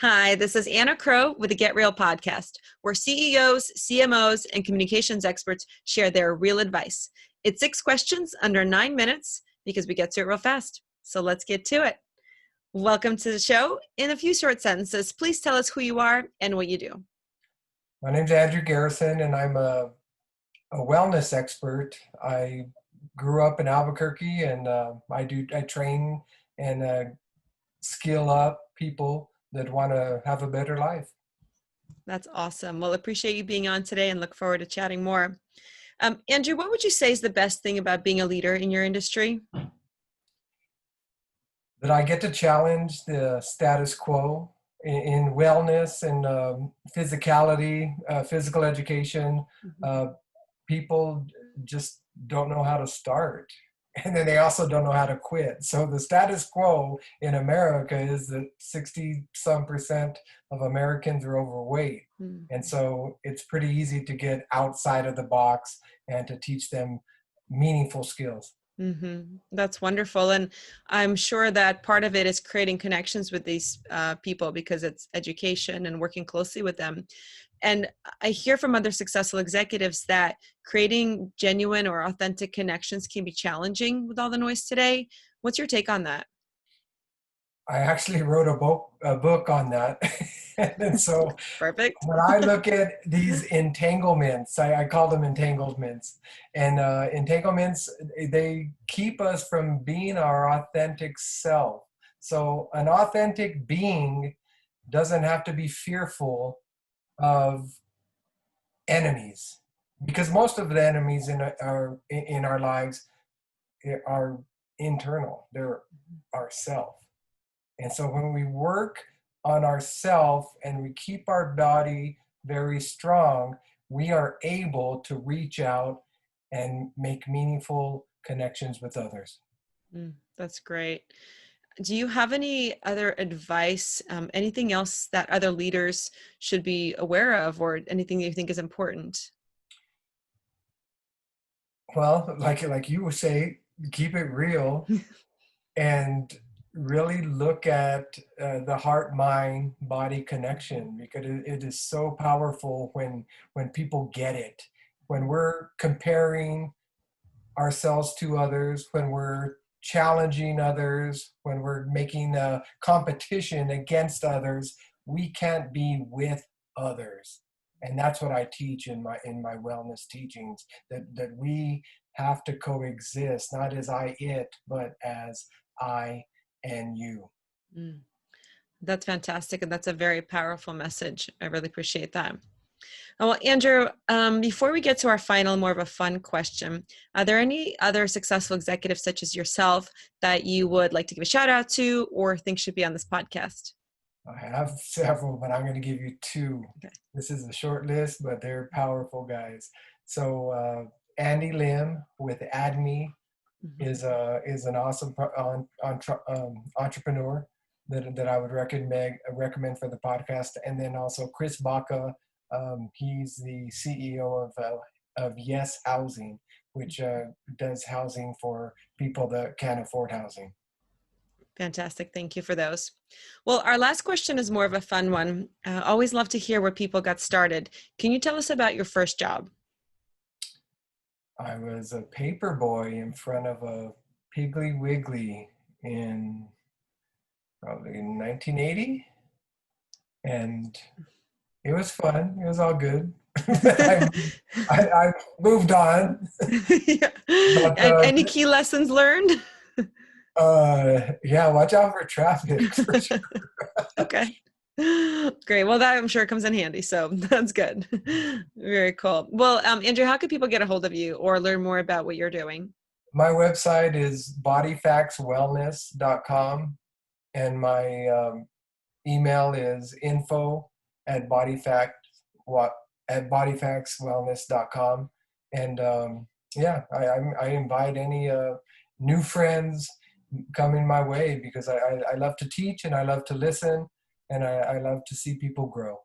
Hi, this is Anna Crowe with the Get Real podcast, where CEOs, CMOs, and communications experts share their real advice. It's 6 questions under 9 minutes because we get to it real fast. So let's get to it. Welcome to the show. In a few short sentences, please tell us who you are and what you do. My name's Andrew Garrison, and I'm a wellness expert. I grew up in Albuquerque, and I train and skill up people that want to have a better life. That's awesome. Well, appreciate you being on today and look forward to chatting more. Andrew, what would you say is the best thing about being a leader in your industry? That I get to challenge the status quo in wellness and physicality, physical education. People just don't know how to start. And then they also don't know how to quit. So the status quo in America is that 60% of Americans are overweight. And so it's pretty easy to get outside of the box and to teach them meaningful skills. That's wonderful. And I'm sure that part of it is creating connections with these people because it's education and working closely with them. And I hear from other successful executives that creating genuine or authentic connections can be challenging with all the noise today. What's your take on that? I actually wrote a book on that. And so Perfect. when I look at these entanglements, I call them entanglements. And entanglements, they keep us from being our authentic self. So an authentic being doesn't have to be fearful of enemies, because most of the enemies in our lives are internal. They're ourself. And so when we work on ourself and we keep our body very strong, we are able to reach out and make meaningful connections with others. That's great. Do you have any other advice, anything else that other leaders should be aware of, or anything that you think is important? Well, like you would say, keep it real and really look at the heart mind body connection, because it is so powerful when people get it, when we're comparing ourselves to others, when we're challenging others, when we're making a competition against others. We can't be with others. And that's what I teach in my wellness teachings, that we have to coexist, not as I it, but as I and you. Mm, that's fantastic. And that's a very powerful message. I really appreciate that. Well, Andrew, before we get to our final, more of a fun question, are there any other successful executives such as yourself that you would like to give a shout out to or think should be on this podcast? I have several, but I'm going to give you 2. Okay. This is a short list, but they're powerful guys. So Andy Lim with AdMe is an awesome entrepreneur that I would recommend for the podcast. And then also Chris Baca, he's the CEO of Yes Housing, which does housing for people that can't afford housing. Fantastic. Thank you for those. Well, our last question is more of a fun one. Always love to hear where people got started. Can you tell us about your first job? I was a paper boy in front of a Piggly Wiggly in probably 1980, and it was fun. It was all good. I moved on. Yeah. But Any key lessons learned? yeah, watch out for traffic for sure. Okay. Great. Well, that I'm sure comes in handy. So that's good. Very cool. Well, Andrew, how can people get a hold of you or learn more about what you're doing? My website is bodyfactswellness.com, and my email is info@bodyfactswellness.com. And yeah, I invite any new friends coming my way, because I love to teach and I love to listen, and I love to see people grow.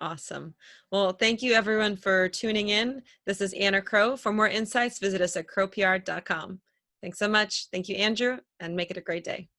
Awesome. Well, thank you everyone for tuning in. This is Anna Crowe. For more insights, visit us at crowepr.com. Thanks so much. Thank you, Andrew, and make it a great day.